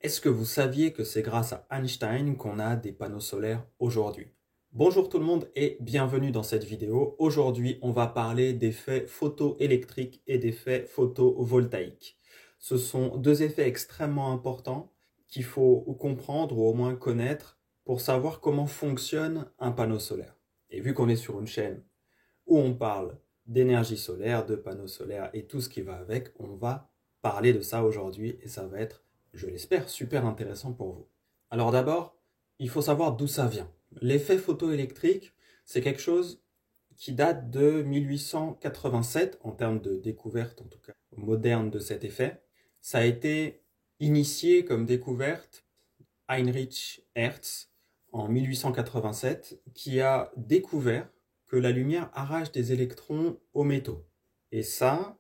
Est-ce que vous saviez que c'est grâce à Einstein qu'on a des panneaux solaires aujourd'hui? Bonjour tout le monde et bienvenue dans cette vidéo. Aujourd'hui, on va parler d'effets photoélectriques et d'effets photovoltaïques. Ce sont deux effets extrêmement importants qu'il faut comprendre ou au moins connaître pour savoir comment fonctionne un panneau solaire. Et vu qu'on est sur une chaîne où on parle d'énergie solaire, de panneaux solaires et tout ce qui va avec, on va parler de ça aujourd'hui et ça va être, je l'espère, super intéressant pour vous. Alors d'abord, il faut savoir d'où ça vient. L'effet photoélectrique, c'est quelque chose qui date de 1887 en termes de découverte, en tout cas moderne de cet effet. Ça a été initié comme découverte Heinrich Hertz en 1887 qui a découvert que la lumière arrache des électrons aux métaux. Et ça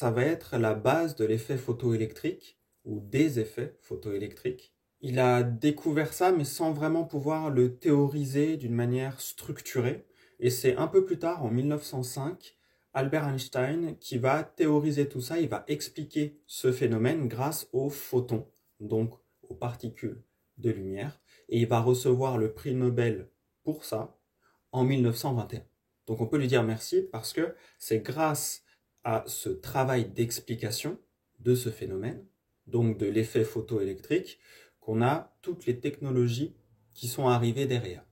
va être la base de l'effet photoélectrique ou des effets photoélectriques. Il a découvert ça mais sans vraiment pouvoir le théoriser d'une manière structurée. Et c'est un peu plus tard, en 1905, Albert Einstein qui va théoriser tout ça, il va expliquer ce phénomène grâce aux photons, donc aux particules de lumière, et il va recevoir le prix Nobel pour ça en 1921. Donc on peut lui dire merci parce que c'est grâce à ce travail d'explication de ce phénomène, donc de l'effet photoélectrique, qu'on a toutes les technologies qui sont arrivées derrière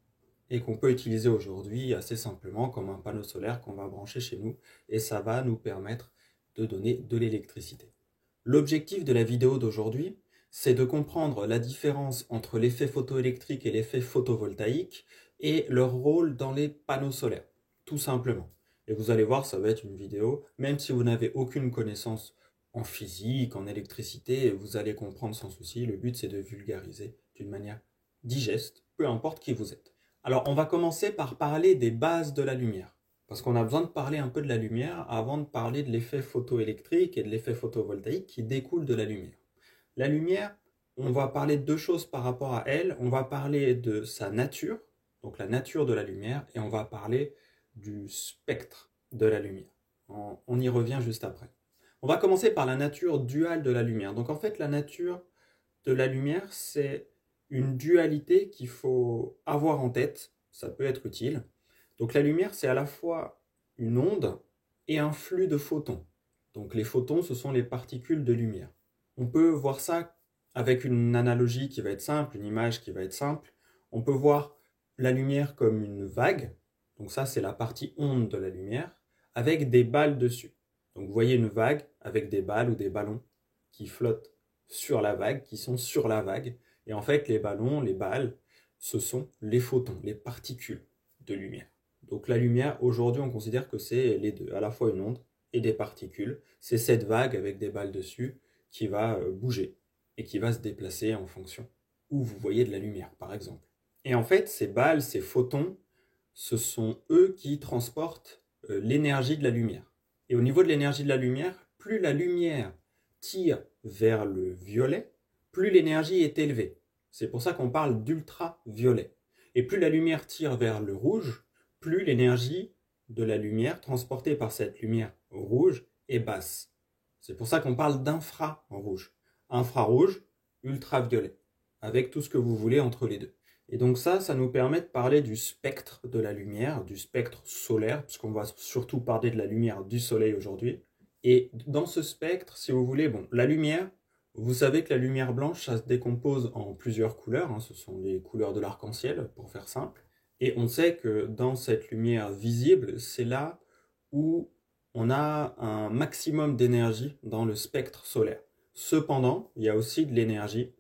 et qu'on peut utiliser aujourd'hui assez simplement comme un panneau solaire qu'on va brancher chez nous et ça va nous permettre de donner de l'électricité. L'objectif de la vidéo d'aujourd'hui, c'est de comprendre la différence entre l'effet photoélectrique et l'effet photovoltaïque et leur rôle dans les panneaux solaires, tout simplement. Et vous allez voir, ça va être une vidéo, même si vous n'avez aucune connaissance en physique, en électricité, vous allez comprendre sans souci. Le but, c'est de vulgariser d'une manière digeste, peu importe qui vous êtes. Alors, on va commencer par parler des bases de la lumière. Parce qu'on a besoin de parler un peu de la lumière avant de parler de l'effet photoélectrique et de l'effet photovoltaïque qui découle de la lumière. La lumière, on va parler de deux choses par rapport à elle. On va parler de sa nature, donc la nature de la lumière, et on va parler du spectre de la lumière. On y revient juste après. On va commencer par la nature duale de la lumière. Donc en fait, la nature de la lumière, c'est une dualité qu'il faut avoir en tête. Ça peut être utile. Donc la lumière, c'est à la fois une onde et un flux de photons. Donc les photons, ce sont les particules de lumière. On peut voir ça avec une analogie qui va être simple, une image qui va être simple. On peut voir la lumière comme une vague. Donc ça, c'est la partie onde de la lumière, avec des balles dessus. Donc vous voyez une vague avec des balles ou des ballons qui flottent sur la vague, qui sont sur la vague. Et en fait, les ballons, les balles, ce sont les photons, les particules de lumière. Donc la lumière, aujourd'hui, on considère que c'est les deux, à la fois une onde et des particules. C'est cette vague avec des balles dessus qui va bouger et qui va se déplacer en fonction où vous voyez de la lumière, par exemple. Et en fait, ces balles, ces photons, ce sont eux qui transportent l'énergie de la lumière. Et au niveau de l'énergie de la lumière, plus la lumière tire vers le violet, plus l'énergie est élevée. C'est pour ça qu'on parle d'ultraviolet. Et plus la lumière tire vers le rouge, plus l'énergie de la lumière transportée par cette lumière rouge est basse. C'est pour ça qu'on parle d'infrarouge. Infrarouge, ultraviolet, avec tout ce que vous voulez entre les deux. Et donc ça nous permet de parler du spectre de la lumière, du spectre solaire, puisqu'on va surtout parler de la lumière du soleil aujourd'hui. Et dans ce spectre, si vous voulez, la lumière, vous savez que la lumière blanche, ça se décompose en plusieurs couleurs, hein, ce sont les couleurs de l'arc-en-ciel, pour faire simple. Et on sait que dans cette lumière visible, c'est là où on a un maximum d'énergie dans le spectre solaire. Cependant, il y a aussi de l'énergie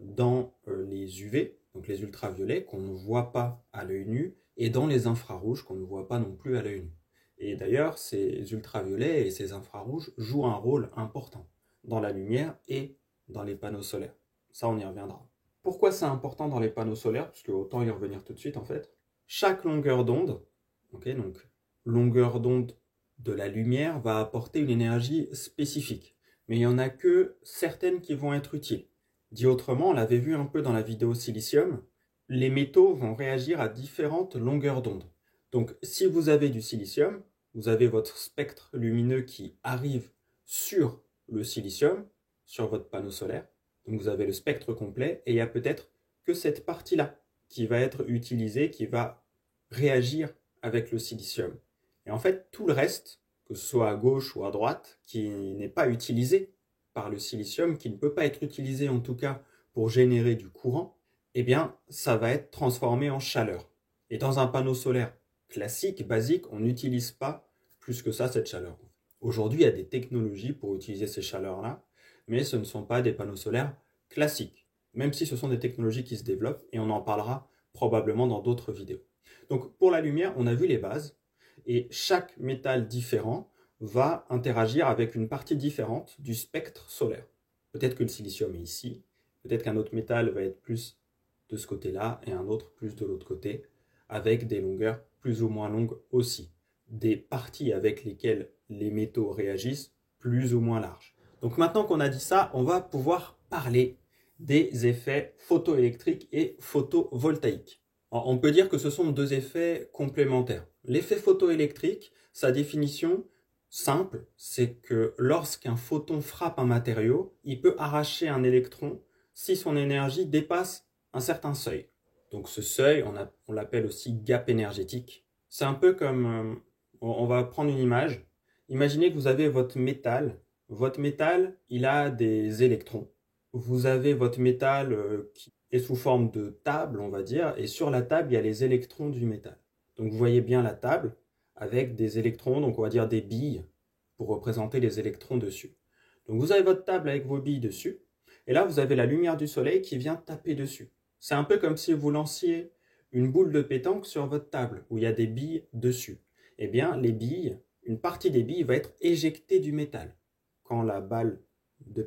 dans les UV, donc les ultraviolets, qu'on ne voit pas à l'œil nu, et dans les infrarouges, qu'on ne voit pas non plus à l'œil nu. Et d'ailleurs, ces ultraviolets et ces infrarouges jouent un rôle important dans la lumière et dans les panneaux solaires. Ça, on y reviendra. Pourquoi c'est important dans les panneaux solaires? Parce que autant y revenir tout de suite, en fait. Chaque longueur d'onde, donc longueur d'onde de la lumière, va apporter une énergie spécifique. Mais il n'y en a que certaines qui vont être utiles. Dit autrement, on l'avait vu un peu dans la vidéo silicium, les métaux vont réagir à différentes longueurs d'onde. Donc si vous avez du silicium, vous avez votre spectre lumineux qui arrive sur le silicium, sur votre panneau solaire, Donc vous avez le spectre complet et il y a peut-être que cette partie-là qui va être utilisée, qui va réagir avec le silicium. Et en fait, tout le reste, que ce soit à gauche ou à droite, qui n'est pas utilisé par le silicium, qui ne peut pas être utilisé en tout cas pour générer du courant, eh bien, ça va être transformé en chaleur. Et dans un panneau solaire classique, basique, on n'utilise pas plus que ça cette chaleur. Aujourd'hui, il y a des technologies pour utiliser ces chaleurs-là, mais ce ne sont pas des panneaux solaires classiques, même si ce sont des technologies qui se développent, et on en parlera probablement dans d'autres vidéos. Donc pour la lumière, on a vu les bases, et chaque métal différent va interagir avec une partie différente du spectre solaire. Peut-être que le silicium est ici, peut-être qu'un autre métal va être plus de ce côté-là, et un autre plus de l'autre côté, avec des longueurs plus ou moins longues aussi. Des parties avec lesquelles les métaux réagissent plus ou moins larges. Donc maintenant qu'on a dit ça, on va pouvoir parler des effets photoélectriques et photovoltaïques. Alors, on peut dire que ce sont deux effets complémentaires. L'effet photoélectrique, sa définition simple, c'est que lorsqu'un photon frappe un matériau, il peut arracher un électron si son énergie dépasse un certain seuil. Donc ce seuil, on l'appelle aussi gap énergétique. C'est un peu comme, on va prendre une image. Imaginez que vous avez votre métal. Votre métal, il a des électrons. Vous avez votre métal qui est sous forme de table, on va dire, et sur la table, il y a les électrons du métal. Donc vous voyez bien la table avec des électrons, donc on va dire des billes, pour représenter les électrons dessus. Donc vous avez votre table avec vos billes dessus, et là vous avez la lumière du soleil qui vient taper dessus. C'est un peu comme si vous lanciez une boule de pétanque sur votre table, où il y a des billes dessus. Eh bien, les billes, une partie des billes va être éjectée du métal. Quand la boule de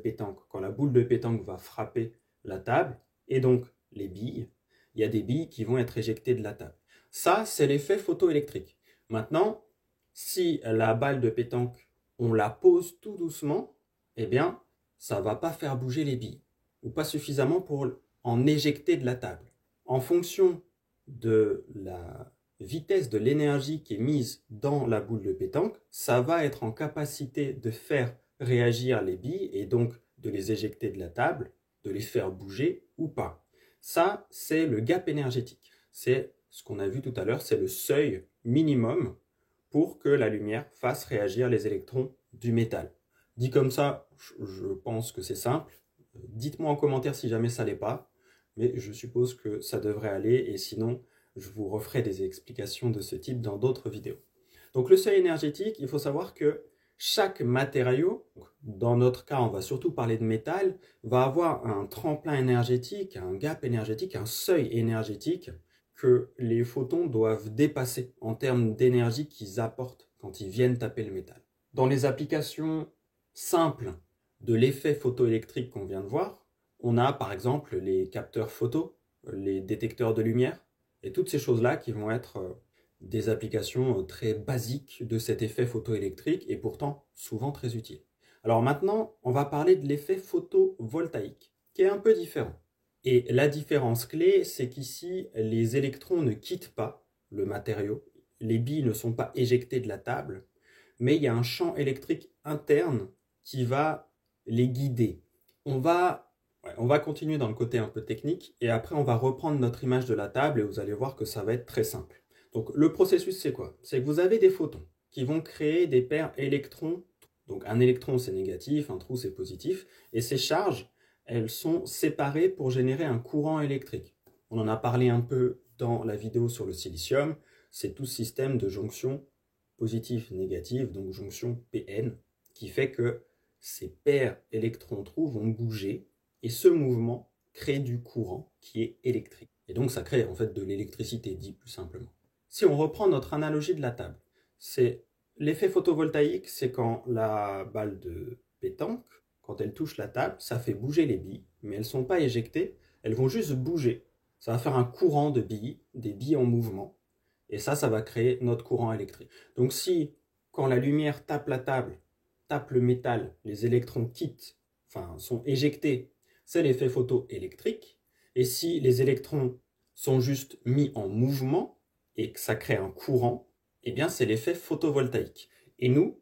pétanque va frapper la table, et donc les billes, il y a des billes qui vont être éjectées de la table. Ça, c'est l'effet photoélectrique. Maintenant, si la balle de pétanque, on la pose tout doucement, eh bien, ça ne va pas faire bouger les billes, ou pas suffisamment pour en éjecter de la table. En fonction de la vitesse de l'énergie qui est mise dans la boule de pétanque, ça va être en capacité de faire réagir les billes et donc de les éjecter de la table, de les faire bouger ou pas. Ça, c'est le gap énergétique. C'est ce qu'on a vu tout à l'heure, c'est le seuil minimum pour que la lumière fasse réagir les électrons du métal. Dit comme ça, je pense que c'est simple. Dites-moi en commentaire si jamais ça l'est pas, mais je suppose que ça devrait aller, et sinon, je vous referai des explications de ce type dans d'autres vidéos. Donc le seuil énergétique, il faut savoir que chaque matériau, dans notre cas on va surtout parler de métal, va avoir un tremplin énergétique, un gap énergétique, un seuil énergétique que les photons doivent dépasser en termes d'énergie qu'ils apportent quand ils viennent taper le métal. Dans les applications simples de l'effet photoélectrique qu'on vient de voir, on a par exemple les capteurs photo, les détecteurs de lumière, et toutes ces choses-là qui vont être des applications très basiques de cet effet photoélectrique et pourtant souvent très utiles. Alors maintenant, on va parler de l'effet photovoltaïque, qui est un peu différent. Et la différence clé, c'est qu'ici, les électrons ne quittent pas le matériau, les billes ne sont pas éjectées de la table, mais il y a un champ électrique interne qui va les guider. On va continuer dans le côté un peu technique et après on va reprendre notre image de la table et vous allez voir que ça va être très simple. Donc le processus c'est quoi? C'est que vous avez des photons qui vont créer des paires électrons. Donc un électron c'est négatif, un trou c'est positif, et ces charges elles sont séparées pour générer un courant électrique. On en a parlé un peu dans la vidéo sur le silicium, c'est tout ce système de jonction positive-négative, donc jonction PN, qui fait que ces paires électrons-trous vont bouger, et ce mouvement crée du courant qui est électrique. Et donc ça crée en fait de l'électricité, dit plus simplement. Si on reprend notre analogie de la table, c'est l'effet photovoltaïque, c'est quand la balle de pétanque, quand elle touche la table, ça fait bouger les billes, mais elles ne sont pas éjectées, elles vont juste bouger. Ça va faire un courant de billes, des billes en mouvement, et ça va créer notre courant électrique. Donc si, quand la lumière tape la table, tape le métal, les électrons quittent, enfin sont éjectés, c'est l'effet photoélectrique. Et si les électrons sont juste mis en mouvement et que ça crée un courant, eh bien c'est l'effet photovoltaïque. Et nous,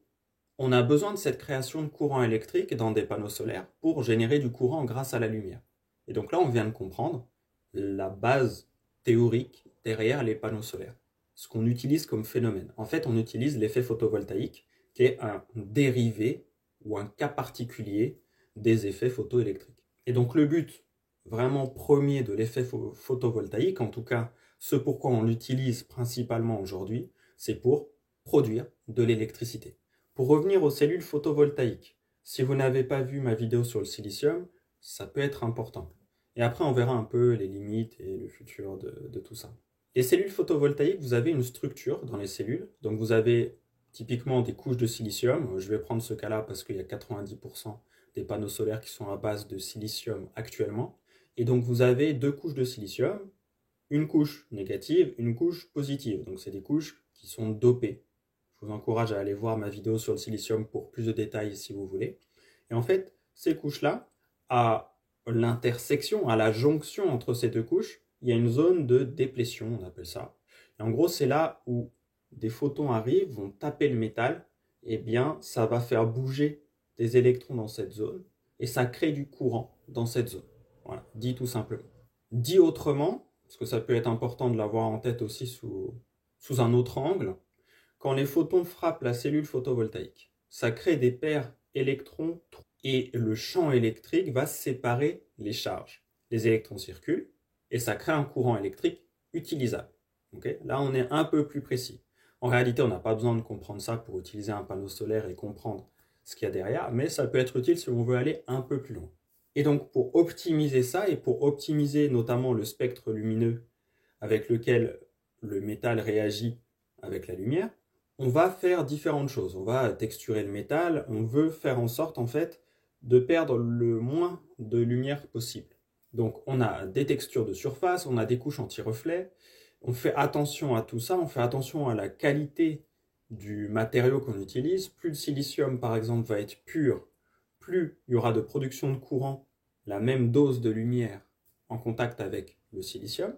on a besoin de cette création de courant électrique dans des panneaux solaires pour générer du courant grâce à la lumière. Et donc là, on vient de comprendre la base théorique derrière les panneaux solaires, ce qu'on utilise comme phénomène. En fait, on utilise l'effet photovoltaïque, qui est un dérivé ou un cas particulier des effets photoélectriques. Et donc le but vraiment premier de l'effet photovoltaïque, en tout cas ce pourquoi on l'utilise principalement aujourd'hui, c'est pour produire de l'électricité. Pour revenir aux cellules photovoltaïques, si vous n'avez pas vu ma vidéo sur le silicium, ça peut être important. Et après, on verra un peu les limites et le futur de tout ça. Les cellules photovoltaïques, vous avez une structure dans les cellules. Donc vous avez typiquement des couches de silicium. Je vais prendre ce cas-là parce qu'il y a 90% des panneaux solaires qui sont à base de silicium actuellement. Et donc vous avez deux couches de silicium, une couche négative, une couche positive. Donc c'est des couches qui sont dopées. Je vous encourage à aller voir ma vidéo sur le silicium pour plus de détails si vous voulez. Et en fait, ces couches-là, à l'intersection, à la jonction entre ces deux couches, il y a une zone de déplétion, on appelle ça. Et en gros, c'est là où des photons arrivent, vont taper le métal, et bien ça va faire bouger des électrons dans cette zone, et ça crée du courant dans cette zone. Voilà, dit tout simplement. Dit autrement, parce que ça peut être important de l'avoir en tête aussi sous un autre angle, quand les photons frappent la cellule photovoltaïque, ça crée des paires électrons et le champ électrique va séparer les charges. Les électrons circulent et ça crée un courant électrique utilisable. Okay? Là, on est un peu plus précis. En réalité, on n'a pas besoin de comprendre ça pour utiliser un panneau solaire et comprendre ce qu'il y a derrière, mais ça peut être utile si on veut aller un peu plus loin. Et donc, pour optimiser ça et pour optimiser notamment le spectre lumineux avec lequel le métal réagit avec la lumière, on va faire différentes choses. On va texturer le métal, on veut faire en sorte en fait de perdre le moins de lumière possible. Donc on a des textures de surface, on a des couches anti-reflets, on fait attention à tout ça, on fait attention à la qualité du matériau qu'on utilise. Plus le silicium par exemple va être pur, plus il y aura de production de courant, la même dose de lumière en contact avec le silicium.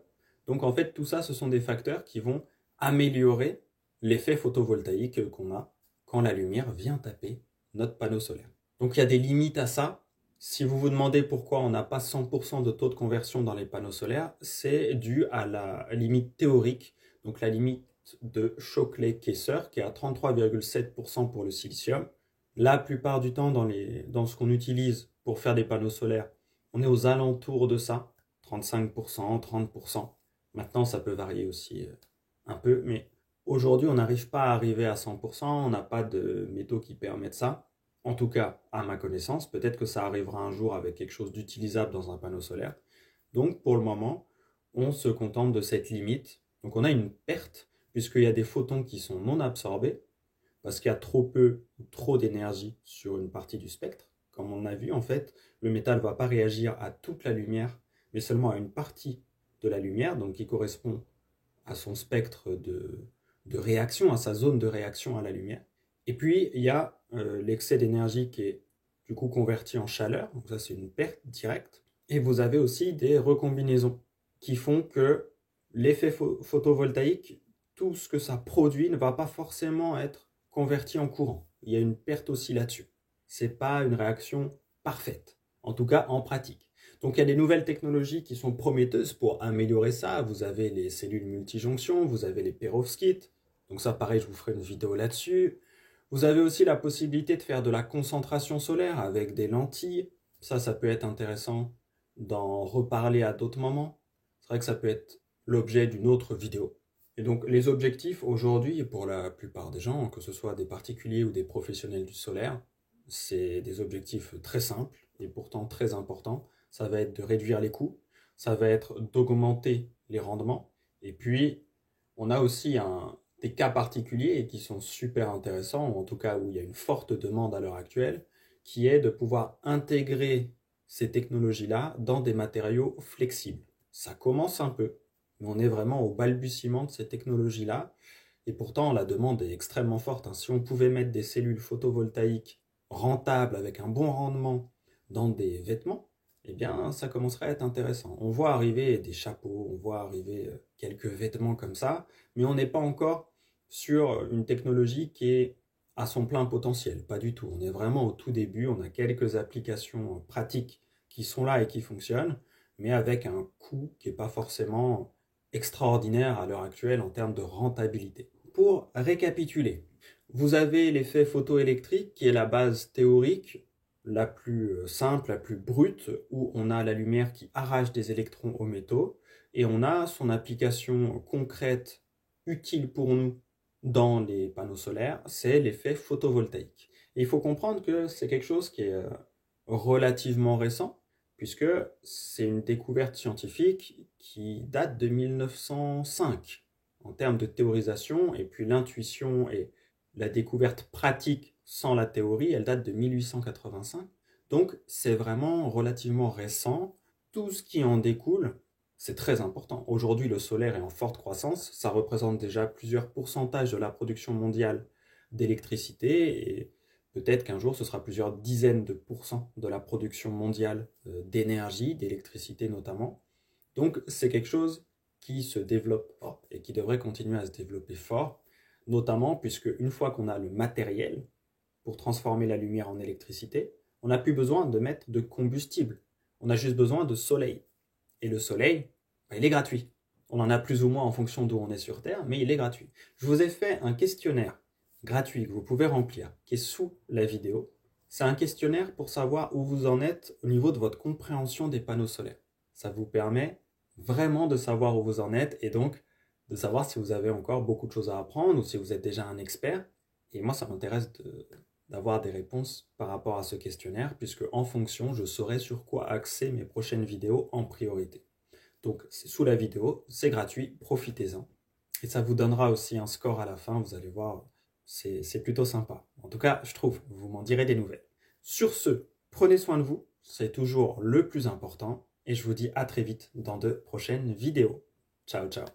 Donc en fait tout ça ce sont des facteurs qui vont améliorer l'effet photovoltaïque qu'on a quand la lumière vient taper notre panneau solaire. Donc il y a des limites à ça. Si vous vous demandez pourquoi on n'a pas 100% de taux de conversion dans les panneaux solaires, c'est dû à la limite théorique, donc la limite de Shockley-Kessler qui est à 33,7% pour le silicium. La plupart du temps dans ce qu'on utilise pour faire des panneaux solaires, on est aux alentours de ça, 35%, 30%. Maintenant ça peut varier aussi un peu, mais aujourd'hui, on n'arrive pas à arriver à 100%, on n'a pas de métaux qui permettent ça. En tout cas, à ma connaissance, peut-être que ça arrivera un jour avec quelque chose d'utilisable dans un panneau solaire. Donc, pour le moment, on se contente de cette limite. Donc, on a une perte, puisqu'il y a des photons qui sont non absorbés, parce qu'il y a trop peu ou trop d'énergie sur une partie du spectre. Comme on a vu, en fait, le métal ne va pas réagir à toute la lumière, mais seulement à une partie de la lumière, donc qui correspond à son spectre de réaction, à sa zone de réaction à la lumière. Et puis, il y a l'excès d'énergie qui est du coup converti en chaleur, donc ça c'est une perte directe. Et vous avez aussi des recombinaisons qui font que l'effet photovoltaïque, tout ce que ça produit ne va pas forcément être converti en courant. Il y a une perte aussi là-dessus. C'est pas une réaction parfaite, en tout cas en pratique. Donc il y a des nouvelles technologies qui sont prometteuses pour améliorer ça. Vous avez les cellules multijonctions, vous avez les perovskites. Donc ça pareil, je vous ferai une vidéo là-dessus. Vous avez aussi la possibilité de faire de la concentration solaire avec des lentilles. Ça peut être intéressant d'en reparler à d'autres moments. C'est vrai que ça peut être l'objet d'une autre vidéo. Et donc les objectifs aujourd'hui, pour la plupart des gens, que ce soit des particuliers ou des professionnels du solaire, c'est des objectifs très simples et pourtant très importants. Ça va être de réduire les coûts, ça va être d'augmenter les rendements. Et puis, on a aussi des cas particuliers qui sont super intéressants, ou en tout cas où il y a une forte demande à l'heure actuelle, qui est de pouvoir intégrer ces technologies-là dans des matériaux flexibles. Ça commence un peu, mais on est vraiment au balbutiement de ces technologies-là. Et pourtant, la demande est extrêmement forte. Si on pouvait mettre des cellules photovoltaïques rentables avec un bon rendement dans des vêtements, eh bien, ça commencerait à être intéressant. On voit arriver des chapeaux, on voit arriver quelques vêtements comme ça, mais on n'est pas encore sur une technologie qui est à son plein potentiel, pas du tout. On est vraiment au tout début, on a quelques applications pratiques qui sont là et qui fonctionnent, mais avec un coût qui n'est pas forcément extraordinaire à l'heure actuelle en termes de rentabilité. Pour récapituler, vous avez l'effet photoélectrique qui est la base théorique la plus simple, la plus brute, où on a la lumière qui arrache des électrons aux métaux, et on a son application concrète, utile pour nous dans les panneaux solaires, c'est l'effet photovoltaïque. Et il faut comprendre que c'est quelque chose qui est relativement récent, puisque c'est une découverte scientifique qui date de 1905 en termes de théorisation, et puis l'intuition et la découverte pratique sans la théorie, elle date de 1885. Donc c'est vraiment relativement récent. Tout ce qui en découle, c'est très important. Aujourd'hui, le solaire est en forte croissance. Ça représente déjà plusieurs pourcentages de la production mondiale d'électricité et peut-être qu'un jour, ce sera plusieurs dizaines de pourcents de la production mondiale d'énergie, d'électricité notamment. Donc c'est quelque chose qui se développe fort et qui devrait continuer à se développer fort, notamment puisque une fois qu'on a le matériel pour transformer la lumière en électricité, on n'a plus besoin de mettre de combustible. On a juste besoin de soleil. Et le soleil, il est gratuit. On en a plus ou moins en fonction d'où on est sur Terre, mais il est gratuit. Je vous ai fait un questionnaire gratuit que vous pouvez remplir, qui est sous la vidéo. C'est un questionnaire pour savoir où vous en êtes au niveau de votre compréhension des panneaux solaires. Ça vous permet vraiment de savoir où vous en êtes et donc de savoir si vous avez encore beaucoup de choses à apprendre ou si vous êtes déjà un expert. Et moi, ça m'intéresse d'avoir des réponses par rapport à ce questionnaire, puisque en fonction, je saurai sur quoi axer mes prochaines vidéos en priorité. Donc, c'est sous la vidéo, c'est gratuit, profitez-en. Et ça vous donnera aussi un score à la fin, vous allez voir, c'est plutôt sympa. En tout cas, je trouve, vous m'en direz des nouvelles. Sur ce, prenez soin de vous, c'est toujours le plus important, et je vous dis à très vite dans de prochaines vidéos. Ciao, ciao.